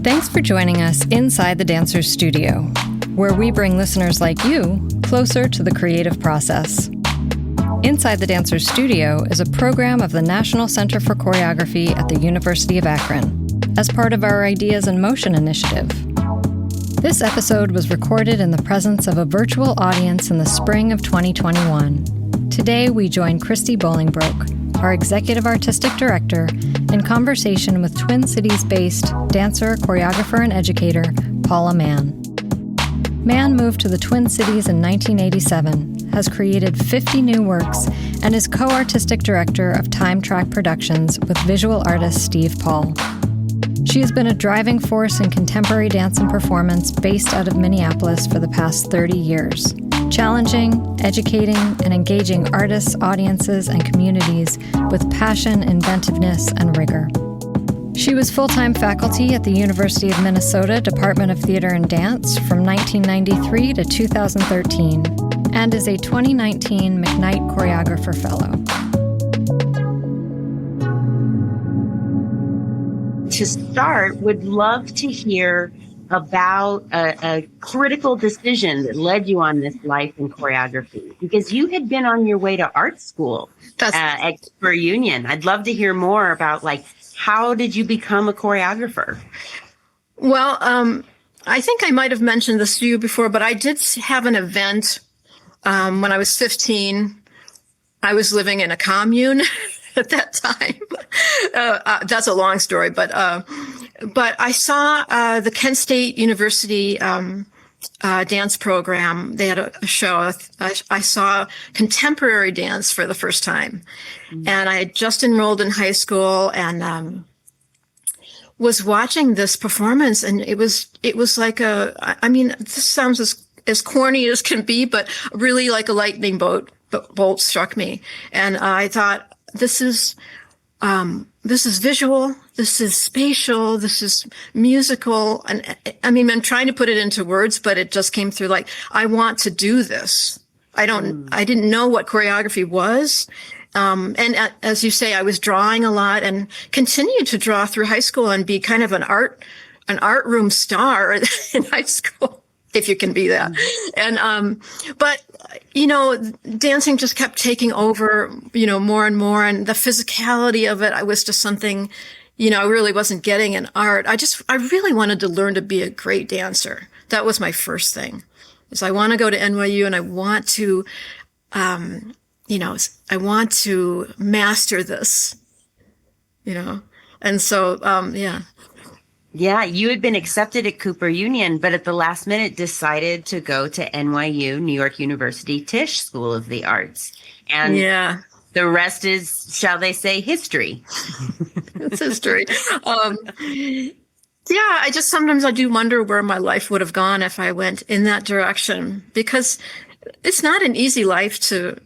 Thanks for joining us inside the Dancer's Studio, where we bring listeners like you closer to the creative process. Inside the Dancer's Studio is a program of the National Center for Choreography at the University of Akron, as part of our Ideas in Motion initiative. This episode was recorded in the presence of a virtual audience in the spring of 2021. Today, we join Christy Bolingbroke, our Executive Artistic Director, in conversation with Twin Cities-based dancer, choreographer, and educator, Paula Mann. Mann moved to the Twin Cities in 1987, has created 50 new works, and is co-artistic director of Time Track Productions with visual artist Steve Paul. She has been a driving force in contemporary dance and performance based out of Minneapolis for the past 30 years, challenging, educating, and engaging artists, audiences, and communities with passion, inventiveness, and rigor. She was full-time faculty at the University of Minnesota Department of Theater and Dance from 1993 to 2013, and is a 2019 McKnight Choreographer Fellow. To start, would love to hear about a critical decision that led you on this life in choreography, because you had been on your way to art school at Cooper Union. I'd love to hear more about, how did you become a choreographer? Well, I think I might have mentioned this to you before, but I did have an event when I was 15. I was living in a commune at that time. That's a long story, but I saw the Kent State University dance program. They had a show. I saw contemporary dance for the first time, and I had just enrolled in high school and was watching this performance, and it was like this sounds as corny as can be, but really like a lightning bolt struck me, and I thought, this is visual, this is spatial, this is musical. And I'm trying to put it into words, but it just came through I want to do this. I didn't know what choreography was. And as you say, I was drawing a lot and continued to draw through high school and be kind of an art room star in high school, if you can be that. And, but, dancing just kept taking over, more and more. And the physicality of it, I was just something, I really wasn't getting in art. I really wanted to learn to be a great dancer. That was my first thing, is I want to go to NYU and I want to, I want to master this, and so, yeah. Yeah, you had been accepted at Cooper Union, but at the last minute decided to go to NYU, New York University Tisch School of the Arts. And the rest is, shall they say, history. It's history. Sometimes I do wonder where my life would have gone if I went in that direction, because it's not an easy life to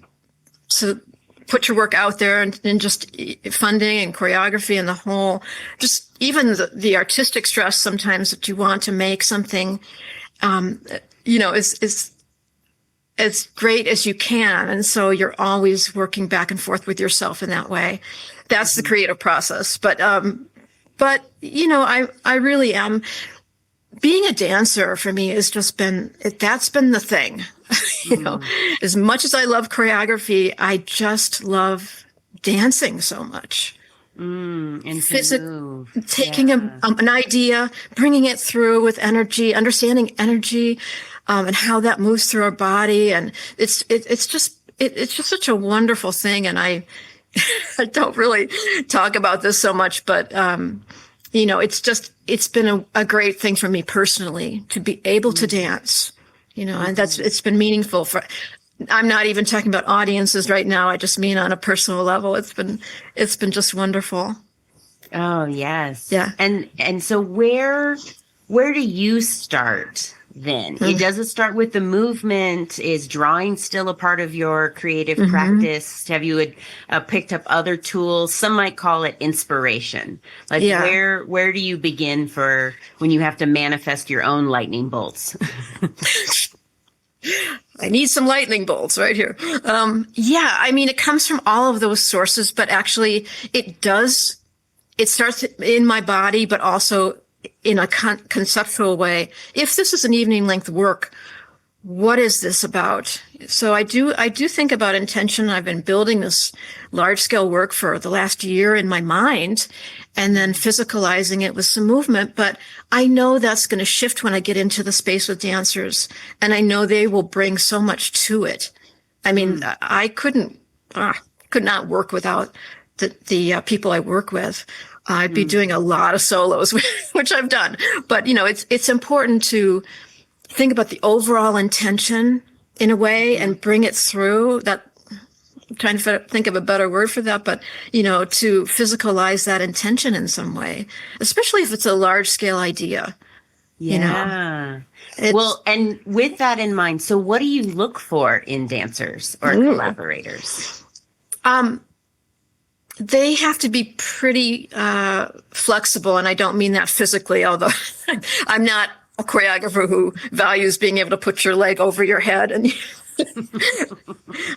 put your work out there and just funding and choreography and the whole, just even the artistic stress sometimes that you want to make something, is as great as you can. And so you're always working back and forth with yourself in that way. That's the creative process. But I really am. Being a dancer for me has just that's been the thing. As much as I love choreography, I just love dancing so much. Taking an idea, bringing it through with energy, understanding energy, and how that moves through our body. And it's just such a wonderful thing. And I don't really talk about this so much, but, it's been a great thing for me personally to be able to dance, and it's been meaningful I'm not even talking about audiences right now. I just mean on a personal level. It's been just wonderful. Oh, yes. Yeah. And so where do you start then? Does it start with the movement? Is drawing still a part of your creative practice? Have you picked up other tools? Some might call it inspiration. Where do you begin for when you have to manifest your own lightning bolts? I need some lightning bolts right here. It comes from all of those sources, but actually it starts in my body, but also in a conceptual way, if this is an evening length work, what is this about? So I do think about intention. I've been building this large scale work for the last year in my mind and then physicalizing it with some movement. But I know that's going to shift when I get into the space with dancers, and I know they will bring so much to it. I mean, I could not work without the people I work with. I'd be doing a lot of solos, which I've done. But, it's important to think about the overall intention in a way and bring it through that. I'm trying to think of a better word for that, but, to physicalize that intention in some way, especially if it's a large scale idea. Yeah. Well, and with that in mind, so what do you look for in dancers or collaborators? They have to be pretty flexible, and I don't mean that physically, although I'm not a choreographer who values being able to put your leg over your head. And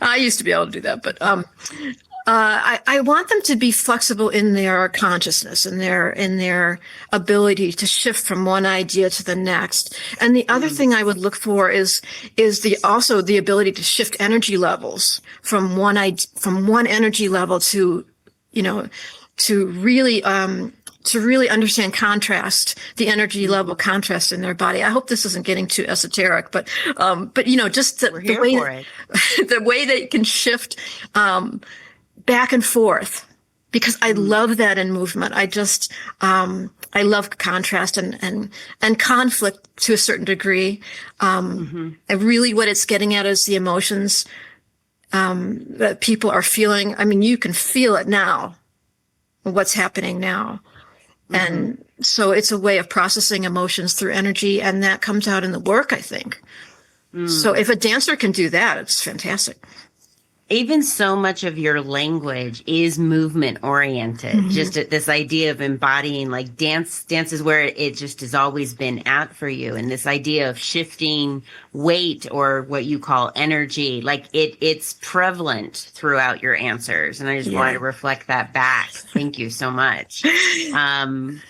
I used to be able to do that, but I want them to be flexible in their consciousness and in their ability to shift from one idea to the next. And the other thing I would look for is also the ability to shift energy levels from one energy level to really understand contrast, the energy level contrast in their body. I hope this isn't getting too esoteric, but just the way they can shift back and forth, because I love that in movement. I love contrast and conflict to a certain degree. And really what it's getting at is the emotions that people are feeling. I mean, you can feel it now, what's happening now. And so it's a way of processing emotions through energy, and that comes out in the work, I think. So if a dancer can do that, it's fantastic. Even so much of your language is movement oriented. Just this idea of embodying, like dance is where it just has always been at for you. And this idea of shifting weight, or what you call energy, like it's prevalent throughout your answers. And I just wanted to reflect that back. Thank you so much. And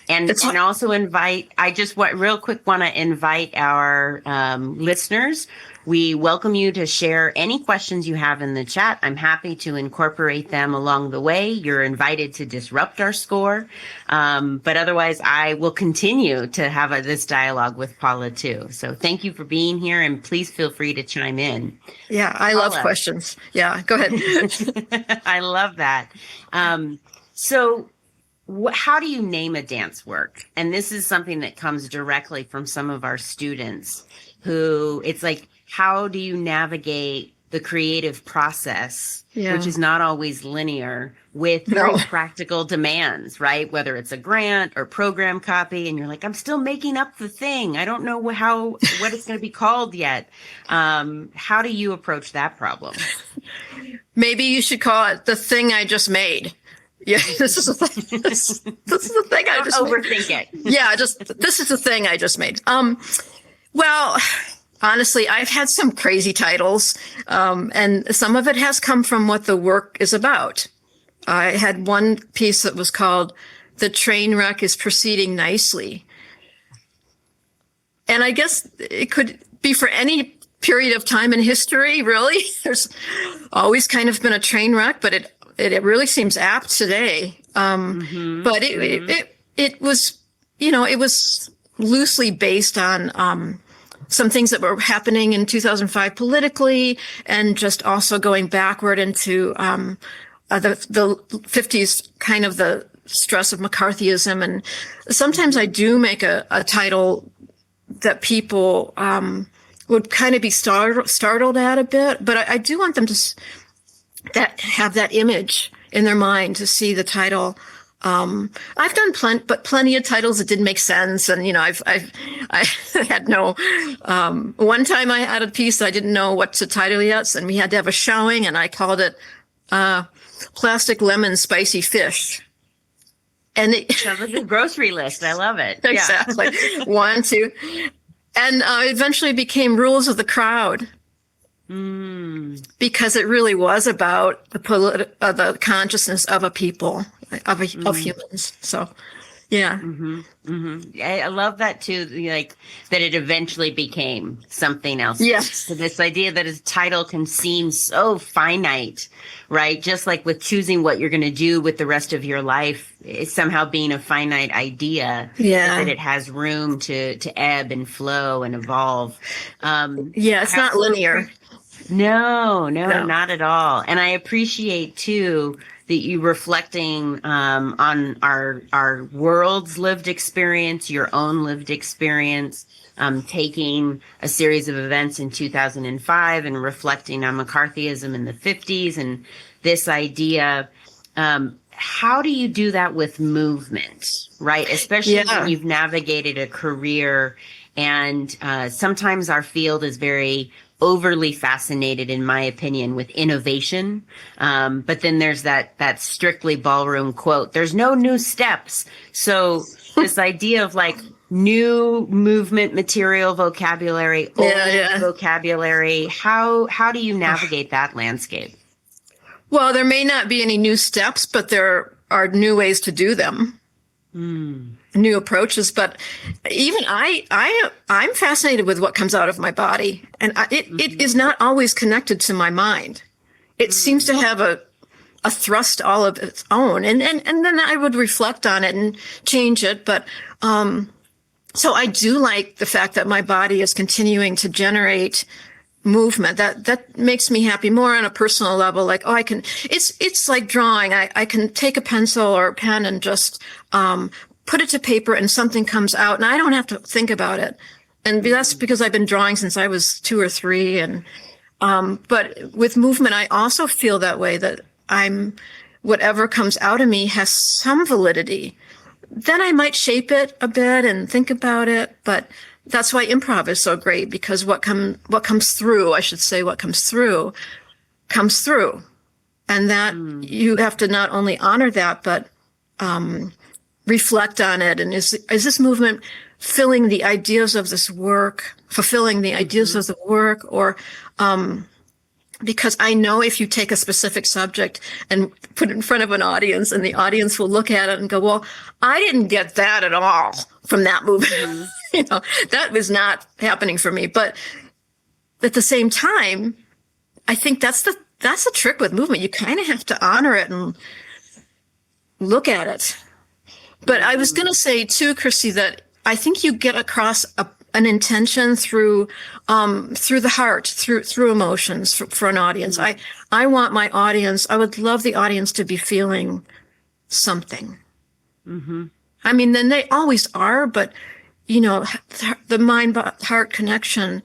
also I just real quick want to invite our listeners. We welcome you to share any questions you have in the chat. I'm happy to incorporate them along the way. You're invited to disrupt our score. But otherwise, I will continue to have this dialogue with Paula too. So thank you for being here, and please feel free to chime in. Yeah, I love questions. Yeah, go ahead. I love that. So how do you name a dance work? And this is something that comes directly from some of our students who it's like, how do you navigate the creative process, which is not always linear, with very practical demands, right? Whether it's a grant or program copy, and you're like, I'm still making up the thing. I don't know what it's going to be called yet. How do you approach that problem? Maybe you should call it the thing I just made. Yeah, this is the thing. This is the thing I just overthink made. it. Yeah, this is the thing I just made. Well, honestly, I've had some crazy titles, and some of it has come from what the work is about. I had one piece that was called "The Train Wreck is Proceeding Nicely." And I guess it could be for any period of time in history, really. There's always kind of been a train wreck, but it really seems apt today. But it was, it was loosely based on some things that were happening in 2005 politically, and just also going backward into the 50s, kind of the stress of McCarthyism. And sometimes I do make a title that people would kind of be startled at a bit, but I do want them to have that image in their mind to see the title. I've done plenty of titles that didn't make sense. And, I had no, one time I had a piece I didn't know what to title yet, and we had to have a showing, and I called it, Plastic Lemon Spicy Fish. And it sounds like a grocery list. I love it. Exactly. Yeah. 1, 2. And eventually became Rules of the Crowd. Because it really was about the consciousness of a people, of humans. So, Yeah. I love that too, like that it eventually became something else. Yes. So this idea that a title can seem so finite, right? Just like with choosing what you're going to do with the rest of your life, it's somehow being a finite idea. Yeah. That it has room to ebb and flow and evolve. Yeah, it's not linear. No, not at all. And I appreciate too that you reflecting on our world's lived experience, your own lived experience, taking a series of events in 2005 and reflecting on McCarthyism in the 50s and this idea. How do you do that with movement, right? Especially when you've navigated a career and sometimes our field is very overly fascinated, in my opinion, with innovation. But then there's that strictly ballroom quote, there's no new steps. So this idea of like new movement, material, vocabulary, old vocabulary, how do you navigate that landscape? Well, there may not be any new steps, but there are new ways to do them. New approaches, but even I'm fascinated with what comes out of my body, and it is not always connected to my mind. It seems to have a thrust all of its own, and then I would reflect on it and change it. But so I do like the fact that my body is continuing to generate movement. That makes me happy more on a personal level. Like, I can. It's like drawing. I can take a pencil or a pen and just put it to paper and something comes out and I don't have to think about it. And that's because I've been drawing since I was 2 or 3. And, but with movement, I also feel that way, that whatever comes out of me has some validity. Then I might shape it a bit and think about it. But that's why improv is so great, because what comes through, comes through. And that you have to not only honor that, but, reflect on it. And is this movement filling the ideas of this work, fulfilling the ideas of the work? Or, because I know if you take a specific subject and put it in front of an audience and the audience will look at it and go, well, I didn't get that at all from that movement. That was not happening for me. But at the same time, I think that's the trick with movement. You kind of have to honor it and look at it. But I was going to say too, Christy, that I think you get across an intention through the heart, through emotions for an audience. I want my audience. I would love the audience to be feeling something. I mean, then they always are, but the mind-heart connection.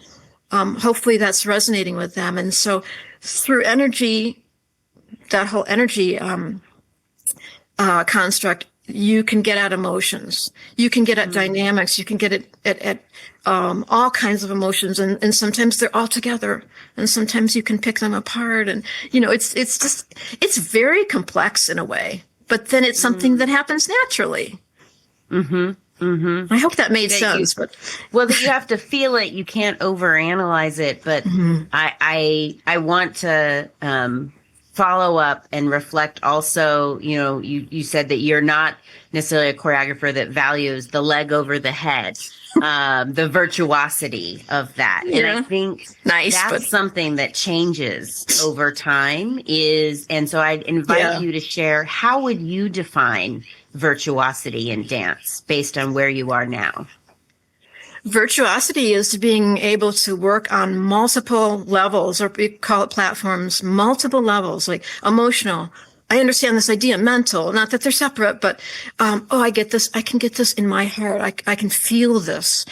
Hopefully, that's resonating with them, and so through energy, that whole energy construct. You can get at emotions. You can get at dynamics. You can get at all kinds of emotions. And sometimes they're all together. And sometimes you can pick them apart. And, it's very complex in a way. But then it's something that happens naturally. I hope that made sense. Well, you have to feel it. You can't overanalyze it. But I want to follow up and reflect also. You said that you're not necessarily a choreographer that values the leg over the head, the virtuosity of that. And I think that's something that changes over time and so I'd invite you to share, how would you define virtuosity in dance based on where you are now? Virtuosity is being able to work on multiple levels, or we call it platforms, multiple levels, like emotional. I understand this idea, mental, not that they're separate, but, I get this. I can get this in my heart. I can feel this.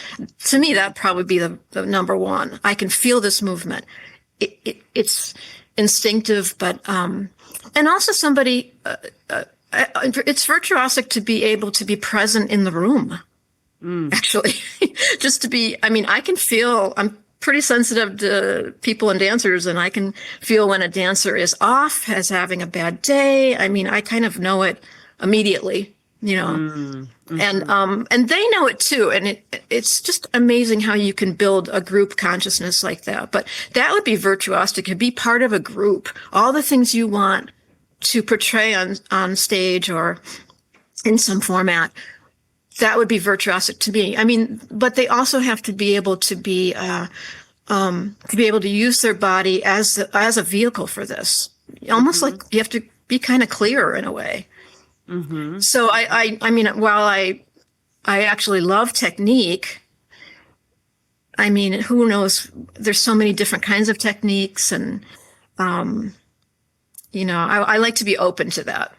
To me, that'd probably be the number one. I can feel this movement. It's instinctive, but, and also somebody, it's virtuosic to be able to be present in the room. Actually, just to be, I can feel, I'm pretty sensitive to people and dancers, and I can feel when a dancer is off, is having a bad day. I kind of know it immediately, and they know it too. And it's just amazing how you can build a group consciousness like that. But that would be virtuosic, to be part of a group, all the things you want to portray on stage or in some format. that would be virtuosic to me. I mean, but they also have to be able to able to use their body as a vehicle for this. Almost like you have to be kind of clear in a way. Mm-hmm. So I mean, while I actually love technique, I mean, who knows? There's so many different kinds of techniques, and I like to be open to that.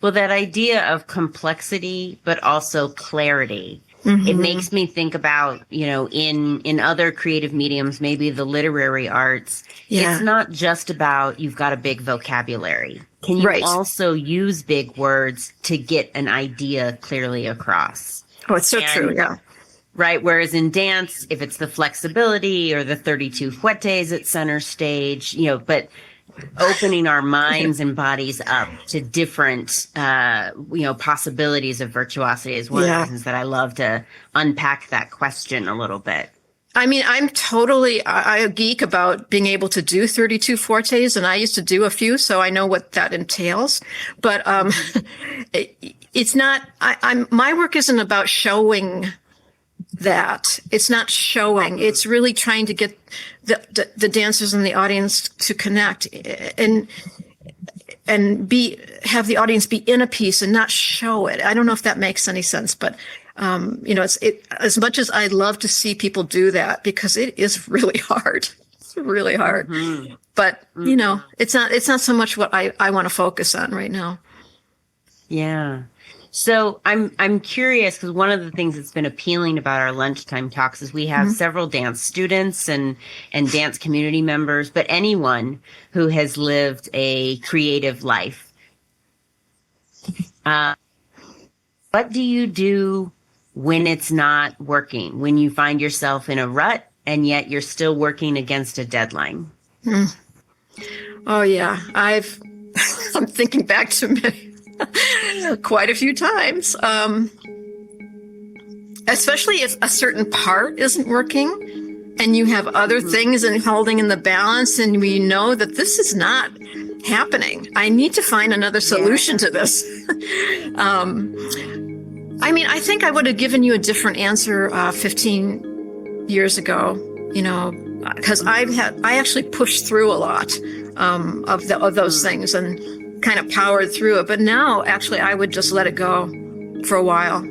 Well, that idea of complexity, but also clarity, it makes me think about, in other creative mediums, maybe the literary arts, it's not just about you've got a big vocabulary. Can you also use big words to get an idea clearly across? Oh, it's so true, yeah. Right. Whereas in dance, if it's the flexibility or the 32 fuetes at center stage, but opening our minds and bodies up to different, possibilities of virtuosity is one of the reasons that I love to unpack that question a little bit. I mean, I'm totally a geek about being able to do 32 fortes, and I used to do a few, so I know what that entails. But it's not. My work isn't about showing that. It's not showing. It's really trying to get the dancers and the audience to connect and have the audience be in a piece and not show it. I don't know if that makes any sense, but it's as much as I'd love to see people do that, because it is really hard. It's really hard. Mm-hmm. But it's not so much what I want to focus on right now. Yeah. So I'm curious, because one of the things that's been appealing about our lunchtime talks is we have several dance students and dance community members, but anyone who has lived a creative life. What do you do when it's not working, when you find yourself in a rut and yet you're still working against a deadline? Oh, yeah. I'm thinking back to me. Quite a few times, especially if a certain part isn't working and you have other things and holding in the balance, and we know that this is not happening. I need to find another solution to this. I mean, I think I would have given you a different answer 15 years ago, because I actually pushed through a lot of those things and kind of powered through it. But now, actually, I would just let it go for a while.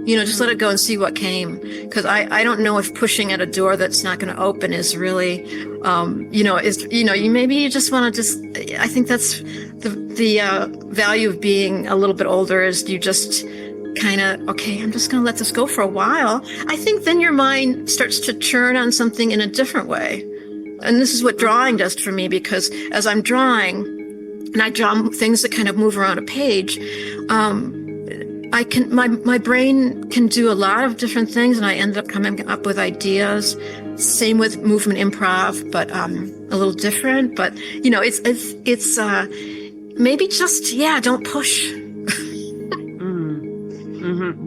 Just let it go and see what came. Because I don't know if pushing at a door that's not going to open is really, maybe you just want to I think that's the value of being a little bit older, is you just kind of, okay, I'm just going to let this go for a while. I think then your mind starts to churn on something in a different way. And this is what drawing does for me, because as I'm drawing, and I draw things that kind of move around a page, my brain can do a lot of different things, and I end up coming up with ideas. Same with movement improv, but a little different. But it's maybe just don't push.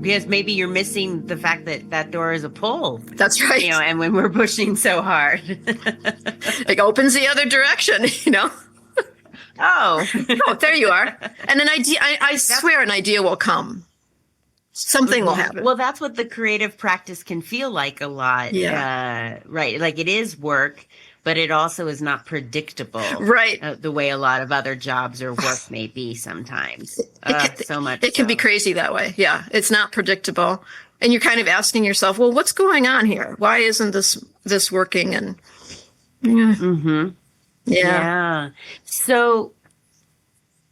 Because maybe you're missing the fact that door is a pull. That's right. And when we're pushing so hard, it opens the other direction. Oh, there you are. And an idea, I swear an idea will come. Something will happen. Well, that's what the creative practice can feel like a lot. Yeah. Right. Like it is work, but it also is not predictable. Right. The way a lot of other jobs or work may be sometimes. So much. It can be crazy that way. Yeah. It's not predictable. And you're kind of asking yourself, well, what's going on here? Why isn't this working? And yeah. Mm-hmm. Yeah. So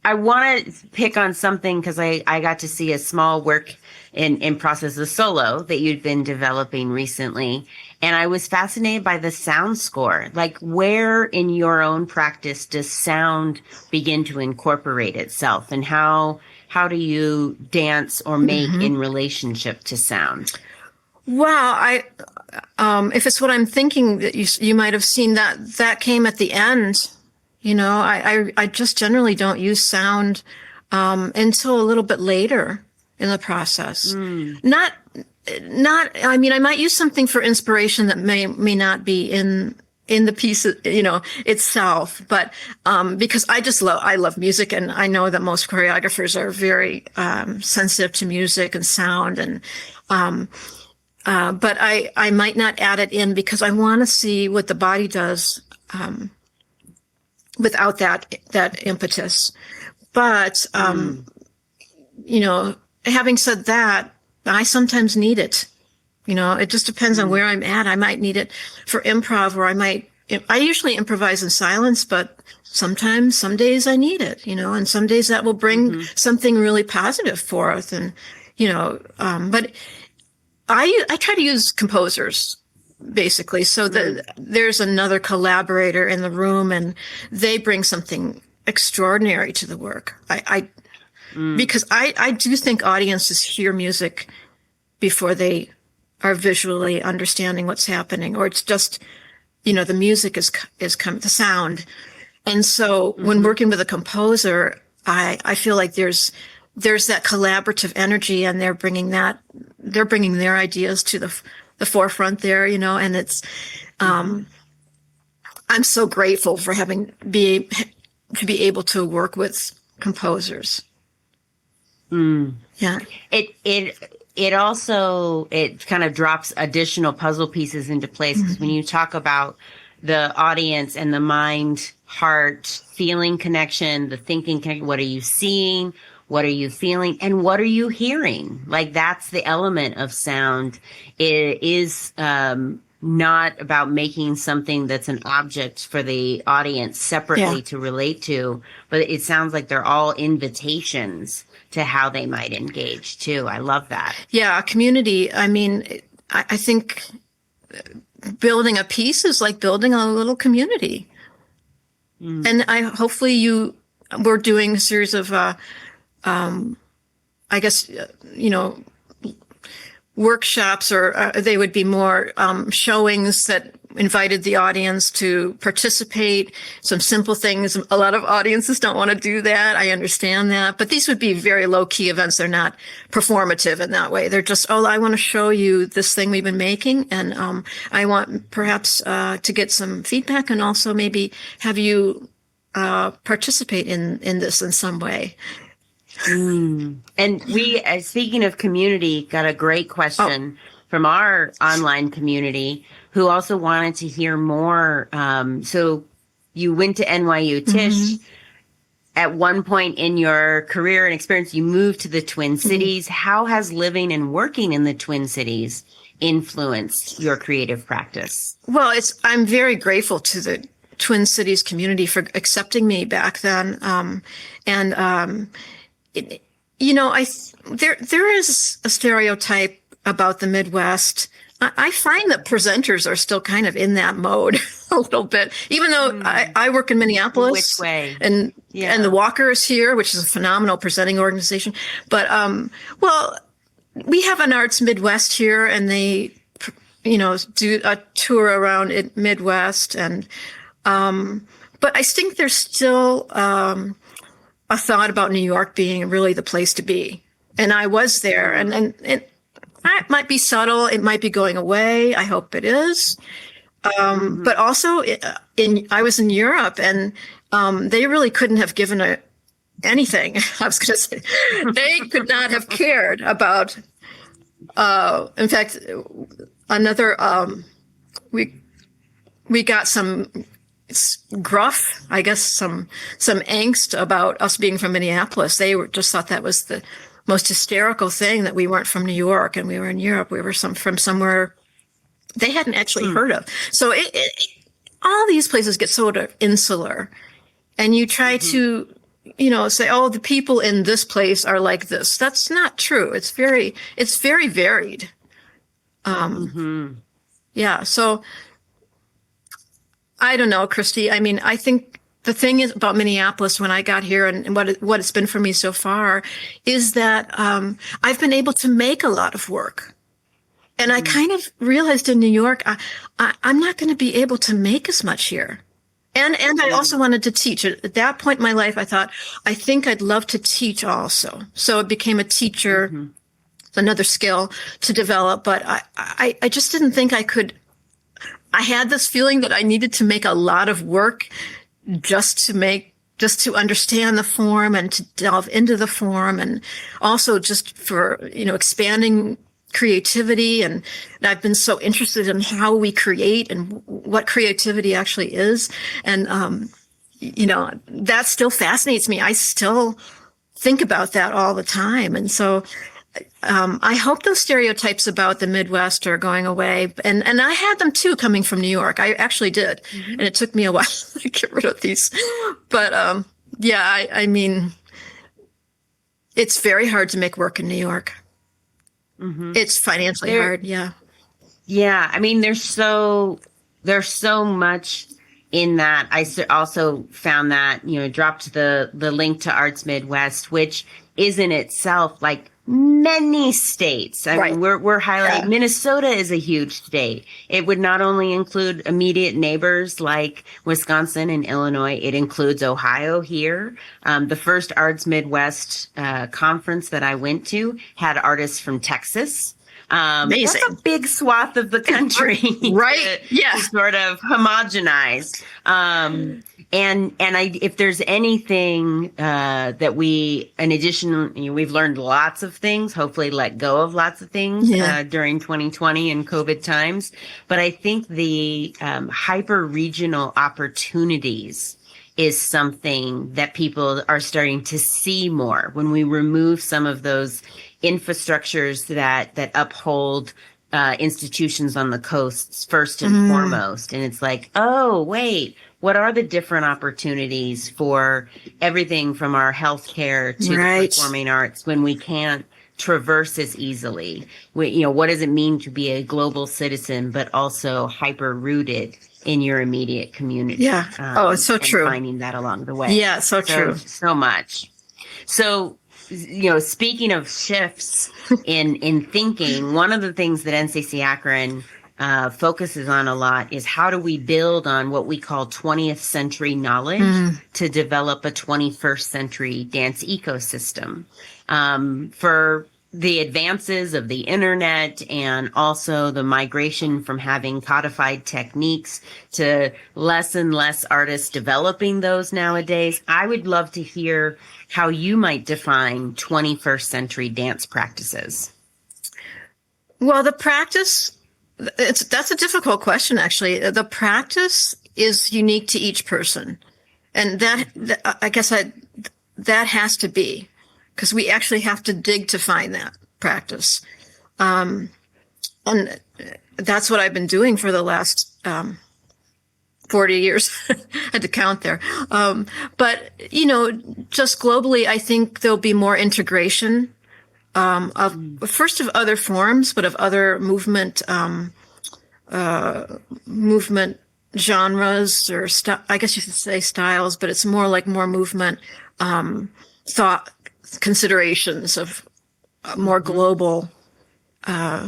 I want to pick on something, because I got to see a small work in process of solo that you'd been developing recently. And I was fascinated by the sound score. Like, where in your own practice does sound begin to incorporate itself? And how do you dance or make in relationship to sound? Well, if it's what I'm thinking, that you might have seen that came at the end. I just generally don't use sound until a little bit later in the process. Not. I mean, I might use something for inspiration that may not be in in the piece, itself, but because I love music, and I know that most choreographers are very sensitive to music and sound, and but I might not add it in because I want to see what the body does without that impetus. But having said that, I sometimes need it. It just depends on where I'm at. I might need it for improv, or I usually improvise in silence, but some days I need it, and some days that will bring something really positive forth. And, but I try to use composers basically so that there's another collaborator in the room and they bring something extraordinary to the work. Because I do think audiences hear music before they are visually understanding what's happening, or it's just, the music is the sound. And so when working with a composer, I feel like there's that collaborative energy, and they're bringing their ideas to the forefront there, and it's, I'm so grateful for to be able to work with composers. Yeah. It also kind of drops additional puzzle pieces into place, because when you talk about the audience and the mind, heart, feeling connection, the thinking connection, what are you seeing? What are you feeling? And what are you hearing? Like, that's the element of sound. It is not about making something that's an object for the audience separately to relate to, but it sounds like they're all invitations to how they might engage too. I love that. Yeah, community. I mean, I think building a piece is like building a little community. And hopefully we're doing a series of, workshops, or they would be more showings that invited the audience to participate. Some simple things. A lot of audiences don't want to do that. I understand that. But these would be very low-key events. They're not performative in that way. They're just, I want to show you this thing we've been making. And I want perhaps to get some feedback, and also maybe have you participate in this in some way. And we, speaking of community, got a great question from our online community, who also wanted to hear more. So you went to NYU, Tish. At one point in your career and experience, you moved to the Twin Cities. How has living and working in the Twin Cities influenced your creative practice? Well, I'm very grateful to the Twin Cities community for accepting me back then. There is a stereotype about the Midwest. I find that presenters are still kind of in that mode a little bit, even though I work in Minneapolis. Which way? And the Walker is here, which is a phenomenal presenting organization. But, we have an Arts Midwest here, and they, do a tour around it Midwest. And, but I think there's still, a thought about New York being really the place to be. And I was there, and it might be subtle. It might be going away. I hope it is. But also I was in Europe, and they really couldn't have given anything. I was going to say, they could not have cared about, in fact, another, we got some gruff, I guess, some angst about us being from Minneapolis. They just thought that was the most hysterical thing, that we weren't from New York and we were in Europe. We were from somewhere they hadn't actually heard of. So all these places get sort of insular, and you try to, say, the people in this place are like this. That's not true. It's very varied. Yeah. So I don't know, Christy. I mean, I think the thing is about Minneapolis when I got here, and what it's been for me so far, is that I've been able to make a lot of work. And I kind of realized in New York, I'm not going to be able to make as much here. And I also wanted to teach. At that point in my life, I thought, I think I'd love to teach also. So it became a teacher, another skill to develop. But I just didn't think I could I had this feeling that I needed to make a lot of work just to understand the form and to delve into the form, and also just for, expanding creativity. And I've been so interested in how we create and what creativity actually is. And, that still fascinates me. I still think about that all the time. And so, I hope those stereotypes about the Midwest are going away. And I had them too, coming from New York. I actually did. Mm-hmm. And it took me a while to get rid of these. But, I mean, it's very hard to make work in New York. Mm-hmm. It's financially hard. Yeah. Yeah. I mean, there's so much in that. I also found that, dropped the link to Arts Midwest, which is in itself like many states. I mean, we're highlighting Minnesota is a huge state. It would not only include immediate neighbors like Wisconsin and Illinois, it includes Ohio here. The first Arts Midwest conference that I went to had artists from Texas. Amazing. That's a big swath of the country, right? To sort of homogenize. If there's anything that we, in addition, we've learned lots of things, hopefully let go of lots of things during 2020 and COVID times. But I think the hyper-regional opportunities is something that people are starting to see more when we remove some of those infrastructures that uphold institutions on the coasts first and foremost. And it's like, oh, wait, what are the different opportunities for everything from our healthcare to the performing arts when we can't traverse as easily? What does it mean to be a global citizen, but also hyper rooted in your immediate community? Yeah. It's so true. Finding that along the way. Yeah, so true. So much. So, speaking of shifts in thinking, one of the things that NCCAkron focuses on a lot is how do we build on what we call 20th century knowledge to develop a 21st century dance ecosystem. For the advances of the internet and also the migration from having codified techniques to less and less artists developing those nowadays, I would love to hear how you might define 21st century dance practices. Well, the practice, that's a difficult question, actually. The practice is unique to each person. And that has to be, because we actually have to dig to find that practice. And that's what I've been doing for the last 40 years. I had to count there. But, just globally, I think there'll be more integration of other forms, but of other movement genres, or I guess you could say styles, but it's more like more movement thought considerations of more global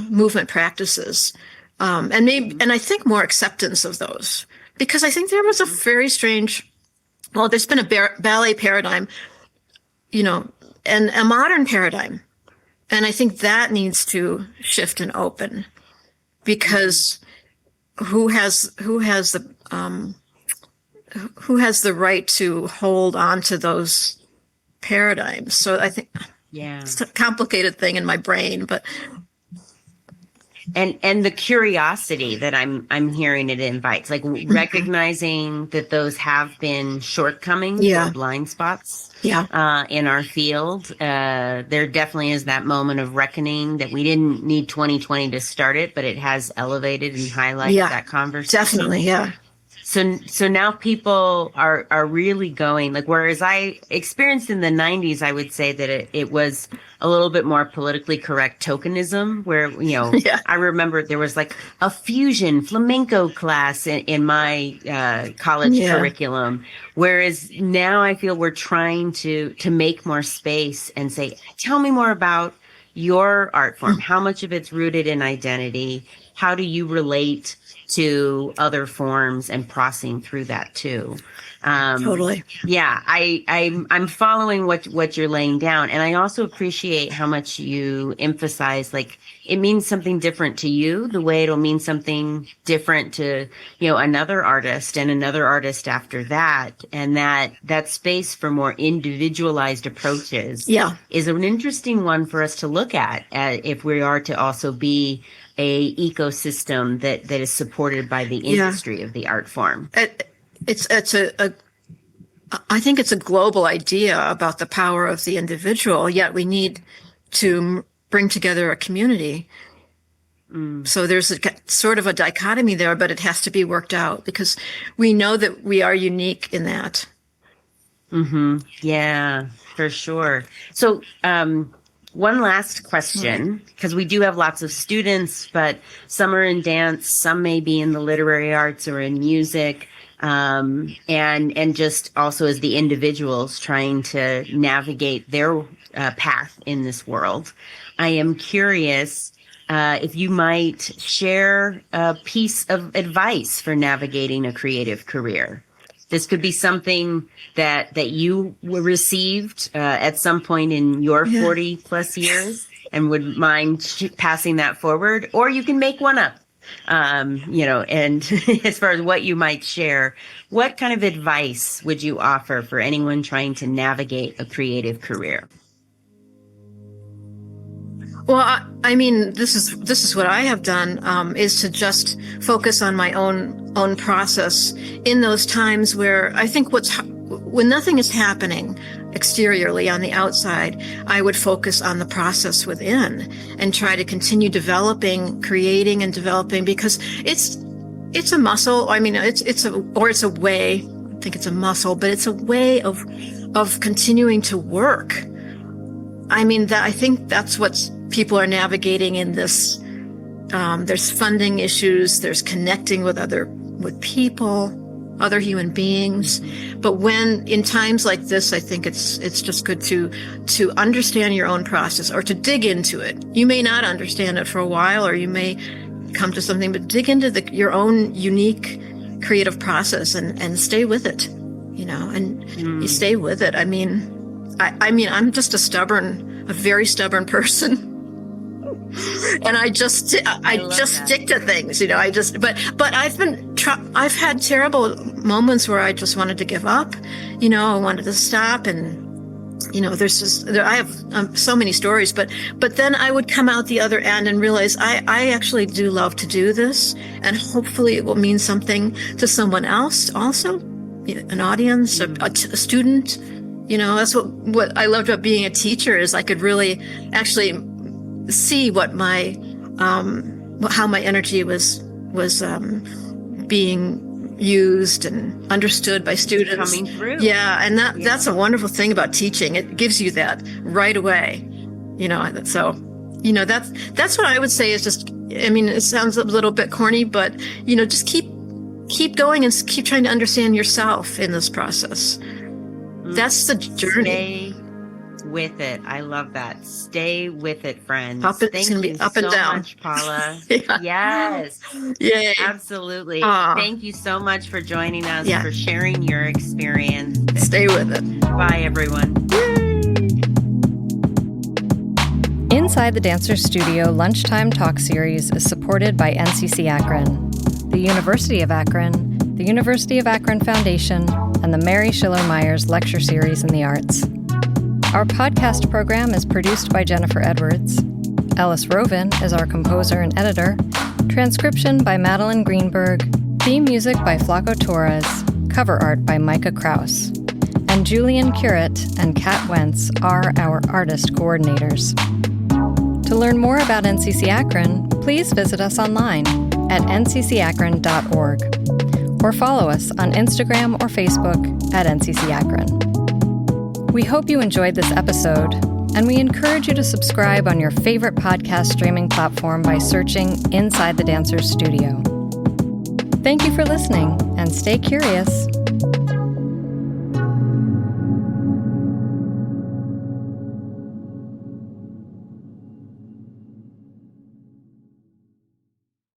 movement practices, and I think more acceptance of those, because I think there was a very strange. Well, there's been a ballet paradigm, and a modern paradigm, and I think that needs to shift and open, because who has the right to hold on to those paradigms? So I think it's a complicated thing in my brain, but and the curiosity that I'm hearing it invites, like recognizing that those have been shortcomings or blind spots in our field. There definitely is that moment of reckoning that we didn't need 2020 to start it, but it has elevated and highlighted that conversation. Definitely, yeah. So now people are really going, like, whereas I experienced in the 90s, I would say that it was a little bit more politically correct tokenism, where, I remember there was like a fusion flamenco class in my college curriculum. Whereas now I feel we're trying to make more space and say, tell me more about your art form. How much of it's rooted in identity? how do you relate to other forms and processing through that too? Totally. Yeah, I'm following what you're laying down, and I also appreciate how much you emphasize, like, it means something different to you, the way it'll mean something different to, another artist and another artist after that, and that space for more individualized approaches is an interesting one for us to look at if we are to also be a ecosystem that is supported by the industry of the art form. I think it's a global idea about the power of the individual, yet we need to bring together a community. So there's sort of a dichotomy there, but it has to be worked out because we know that we are unique in that. Mm-hmm. Yeah, for sure. So, one last question, because we do have lots of students, but some are in dance, some may be in the literary arts or in music. And just also as the individuals trying to navigate their path in this world. I am curious if you might share a piece of advice for navigating a creative career. This could be something that you received at some point in your 40 plus years and would mind passing that forward, or you can make one up. And as far as what you might share, what kind of advice would you offer for anyone trying to navigate a creative career? Well, I mean, this is what I have done, is to just focus on my own process in those times where I think when nothing is happening exteriorly on the outside, I would focus on the process within and try to continue creating and developing, because it's a muscle. I mean, it's a way. I think it's a muscle, but it's a way of continuing to work. I mean, I think that's what people are navigating in this. There's funding issues. There's connecting with people, other human beings. But in times like this, I think it's just good to understand your own process or to dig into it. You may not understand it for a while, or you may come to something, but dig into your own unique creative process and stay with it, and you stay with it. I mean, I'm just a very stubborn person. And I just stick to things, but I've had terrible moments where I just wanted to give up, I wanted to stop, and I have so many stories, but then I would come out the other end and realize I actually do love to do this, and hopefully it will mean something to someone else also, an audience, a student. That's what I loved about being a teacher, is I could really actually see what how my energy was being used and understood by students. Coming through. Yeah, and that's a wonderful thing about teaching. It gives you that right away. So, that's what I would say is just, I mean, it sounds a little bit corny, but, just keep going and keep trying to understand yourself in this process. That's the journey. Stay with it. I love that. Stay with it, friends. It's going to be up and down. Much, Paula. Yeah. Yes. Yay. Absolutely. Thank you so much for joining us, for sharing your experience. Stay with it. Bye, everyone. Inside the Dancer Studio Lunchtime Talk Series is supported by NCCAkron, the University of Akron, the University of Akron Foundation, and the Mary Schiller Myers Lecture Series in the Arts. Our podcast program is produced by Jennifer Edwards. Ellis Rovin is our composer and editor. Transcription by Madeline Greenberg. Theme music by Flaco Torres. Cover art by Micah Kraus. And Julian Curett and Kat Wentz are our artist coordinators. To learn more about NCC Akron, please visit us online at nccakron.org or follow us on Instagram or Facebook at NCC Akron. We hope you enjoyed this episode, and we encourage you to subscribe on your favorite podcast streaming platform by searching Inside the Dancer Studio. Thank you for listening, and stay curious.